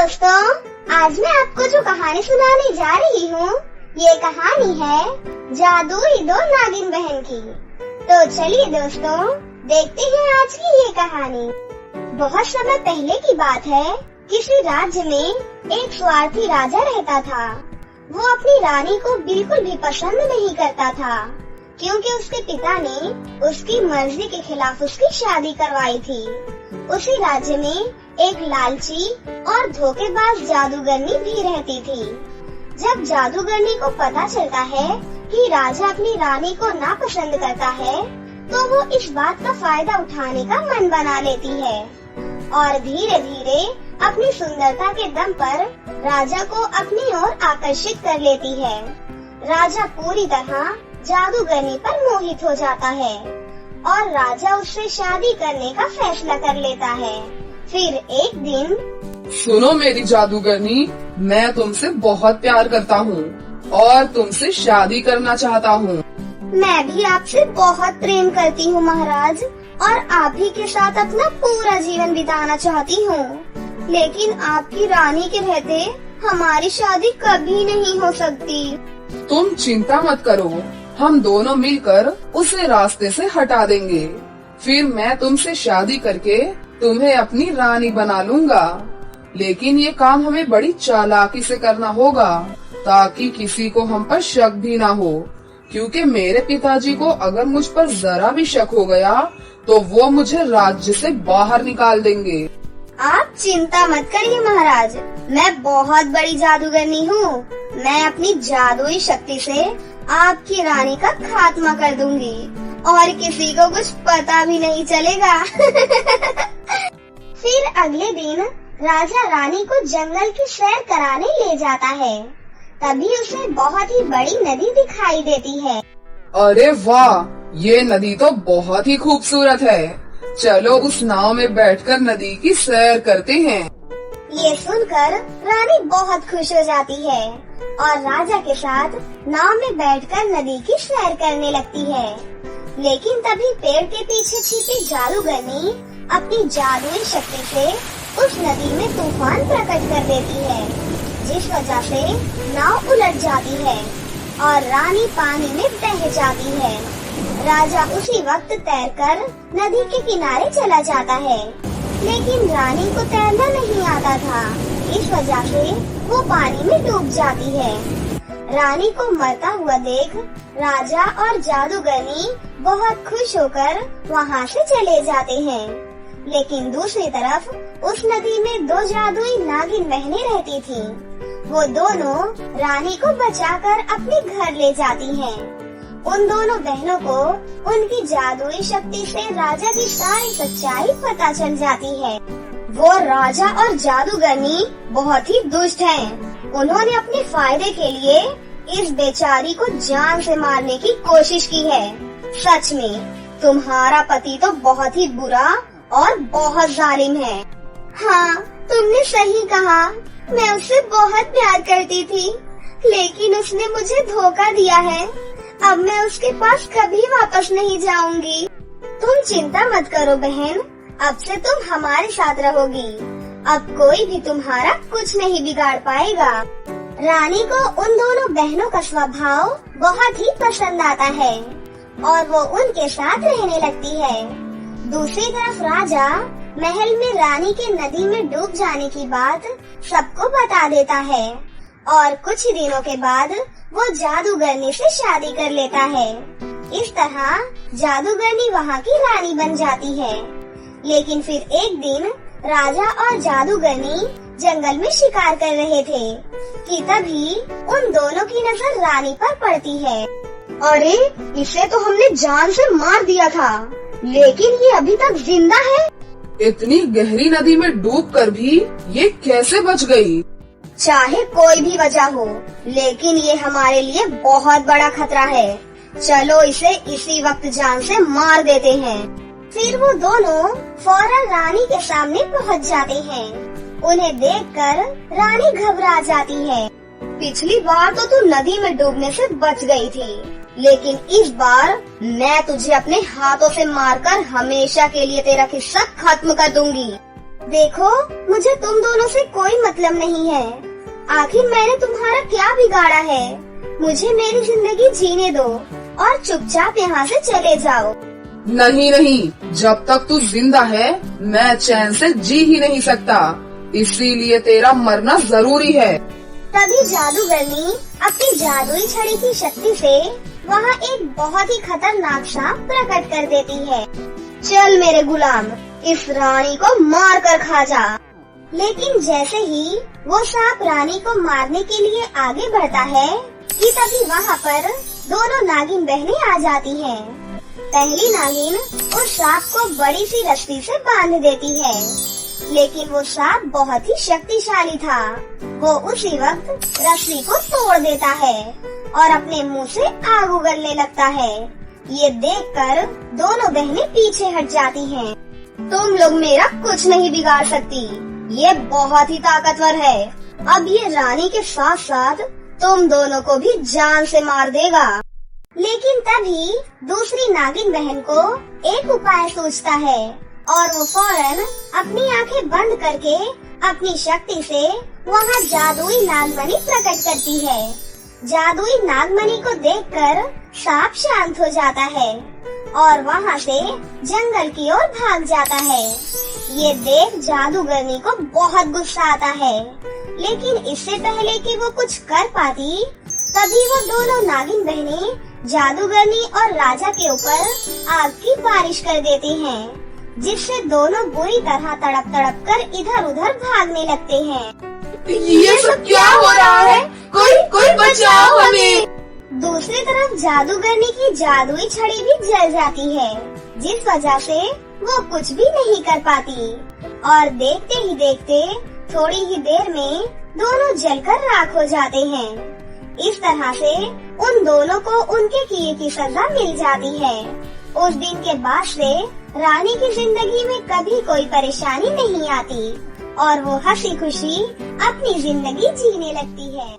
दोस्तों, आज मैं आपको जो कहानी सुनाने जा रही हूँ, ये कहानी है जादुई दो नागिन बहन की। तो चलिए दोस्तों, देखते हैं आज की ये कहानी। बहुत समय पहले की बात है, किसी राज्य में एक स्वार्थी राजा रहता था। वो अपनी रानी को बिल्कुल भी पसंद नहीं करता था, क्योंकि उसके पिता ने उसकी मर्जी के खिलाफ उसकी शादी करवाई थी। उसी राज्य में एक लालची और धोखेबाज जादूगरनी भी रहती थी। जब जादूगरनी को पता चलता है कि राजा अपनी रानी को नापसंद करता है, तो वो इस बात का फायदा उठाने का मन बना लेती है और धीरे धीरे अपनी सुंदरता के दम पर राजा को अपनी ओर आकर्षित कर लेती है। राजा पूरी तरह जादूगरनी पर मोहित हो जाता है और राजा उससे शादी करने का फैसला कर लेता है। फिर एक दिन, सुनो मेरी जादूगरनी, मैं तुमसे बहुत प्यार करता हूँ और तुमसे शादी करना चाहता हूँ। मैं भी आपसे बहुत प्रेम करती हूँ महाराज, और आप ही के साथ अपना पूरा जीवन बिताना चाहती हूँ। लेकिन आपकी रानी के रहते हमारी शादी कभी नहीं हो सकती। तुम चिंता मत करो, हम दोनों मिलकर उसे रास्ते से हटा देंगे। फिर मैं तुमसे शादी करके तुम्हें अपनी रानी बना लूंगा। लेकिन ये काम हमें बड़ी चालाकी से करना होगा, ताकि किसी को हम पर शक भी ना हो, क्योंकि मेरे पिताजी को अगर मुझ पर जरा भी शक हो गया तो वो मुझे राज्य से बाहर निकाल देंगे। आप चिंता मत करिए महाराज, मैं बहुत बड़ी जादूगरनी हूँ। मैं अपनी जादुई शक्ति से आपकी रानी का खात्मा कर दूंगी और किसी को कुछ पता भी नहीं चलेगा। फिर अगले दिन राजा रानी को जंगल की सैर कराने ले जाता है। तभी उसे बहुत ही बड़ी नदी दिखाई देती है। अरे वाह, ये नदी तो बहुत ही खूबसूरत है। चलो उस नाव में बैठकर नदी की सैर करते हैं। ये सुनकर रानी बहुत खुश हो जाती है और राजा के साथ नाव में बैठकर नदी की सैर करने लगती है। लेकिन तभी पेड़ के पीछे छिपी जादूगरनी अपनी जादुई शक्ति से उस नदी में तूफान प्रकट कर देती है, जिस वजह से नाव उलट जाती है और रानी पानी में बह जाती है। राजा उसी वक्त तैरकर नदी के किनारे चला जाता है, लेकिन रानी को तैरना नहीं आता था। इस वजह से वो पानी में डूब जाती है। रानी को मरता हुआ देख राजा और जादूगरनी बहुत खुश होकर वहाँ से चले जाते हैं। लेकिन दूसरी तरफ उस नदी में दो जादुई नागिन बहनें रहती थीं। वो दोनों रानी को बचाकर अपने घर ले जाती हैं। उन दोनों बहनों को उनकी जादुई शक्ति से राजा की सारी सच्चाई पता चल जाती है। वो राजा और जादूगरनी बहुत ही दुष्ट हैं। उन्होंने अपने फायदे के लिए इस बेचारी को जान से मारने की कोशिश की है। सच में तुम्हारा पति तो बहुत ही बुरा और बहुत जालिम है। हाँ, तुमने सही कहा। मैं उससे बहुत प्यार करती थी, लेकिन उसने मुझे धोखा दिया है। अब मैं उसके पास कभी वापस नहीं जाऊंगी। तुम चिंता मत करो बहन, अब से तुम हमारे साथ रहोगी। अब कोई भी तुम्हारा कुछ नहीं बिगाड़ पाएगा। रानी को उन दोनों बहनों का स्वभाव बहुत ही पसंद आता है और वो उनके साथ रहने लगती है। दूसरी तरफ राजा महल में रानी के नदी में डूब जाने की बात सबको बता देता है और कुछ ही दिनों के बाद वो जादूगरनी से शादी कर लेता है। इस तरह जादूगरनी वहाँ की रानी बन जाती है। लेकिन फिर एक दिन राजा और जादूगरनी जंगल में शिकार कर रहे थे कि तभी उन दोनों की नजर रानी पर पड़ती है। अरे, इसे तो हमने जान से मार दिया था, लेकिन ये अभी तक जिंदा है। इतनी गहरी नदी में डूबकर भी ये कैसे बच गई? चाहे कोई भी वजह हो, लेकिन ये हमारे लिए बहुत बड़ा खतरा है। चलो इसे इसी वक्त जान से मार देते हैं। फिर वो दोनों फौरन रानी के सामने पहुंच जाते हैं। उन्हें देखकर रानी घबरा जाती है। पिछली बार तो तू नदी में डूबने से बच गई थी, लेकिन इस बार मैं तुझे अपने हाथों से मारकर हमेशा के लिए तेरा किस्सा खत्म कर दूंगी। देखो, मुझे तुम दोनों से कोई मतलब नहीं है। आखिर मैंने तुम्हारा क्या बिगाड़ा है? मुझे मेरी जिंदगी जीने दो और चुपचाप यहाँ से चले जाओ। नहीं नहीं, जब तक तू जिंदा है मैं चैन से जी ही नहीं सकता, इसीलिए तेरा मरना जरूरी है। तभी जादूगरनी अपनी जादुई छड़ी की शक्ति से वहाँ एक बहुत ही खतरनाक सांप प्रकट कर देती है। चल मेरे गुलाम, इस रानी को मार कर खा जा। लेकिन जैसे ही वो सांप रानी को मारने के लिए आगे बढ़ता है कि तभी वहाँ पर दोनों नागिन बहनें आ जाती हैं। पहली नागिन उस सांप को बड़ी सी रस्सी से बांध देती है, लेकिन वो सांप बहुत ही शक्तिशाली था। वो उसी वक्त रस्सी को तोड़ देता है और अपने मुंह से आग उगलने लगता है। ये देखकर दोनों बहनें पीछे हट जाती हैं। तुम लोग मेरा कुछ नहीं बिगाड़ सकती, ये बहुत ही ताकतवर है। अब ये रानी के साथ साथ तुम दोनों को भी जान से मार देगा। लेकिन तभी दूसरी नागिन बहन को एक उपाय सूझता है और वो फौरन अपनी आंखें बंद करके अपनी शक्ति से वहाँ जादुई नागमणि प्रकट करती है। जादुई नागमणि को देखकर सांप शांत हो जाता है और वहाँ से जंगल की ओर भाग जाता है। ये देख जादूगरनी को बहुत गुस्सा आता है, लेकिन इससे पहले कि वो कुछ कर पाती, तभी वो दोनों नागिन बहनें जादूगरनी और राजा के ऊपर आग की बारिश कर देती हैं, जिससे दोनों बुरी तरह तड़प तड़प कर इधर उधर भागने लगते हैं। ये सब क्या हो रहा है? कोई बचाओ हमें। दूसरी तरफ जादूगरनी की जादुई छड़ी भी जल जाती है, जिस वजह से वो कुछ भी नहीं कर पाती और देखते ही देखते थोड़ी ही देर में दोनों जलकर राख हो जाते हैं। इस तरह से उन दोनों को उनके किए की सजा मिल जाती है। उस दिन के बाद से रानी की जिंदगी में कभी कोई परेशानी नहीं आती और वो हंसी खुशी अपनी जिंदगी जीने लगती है।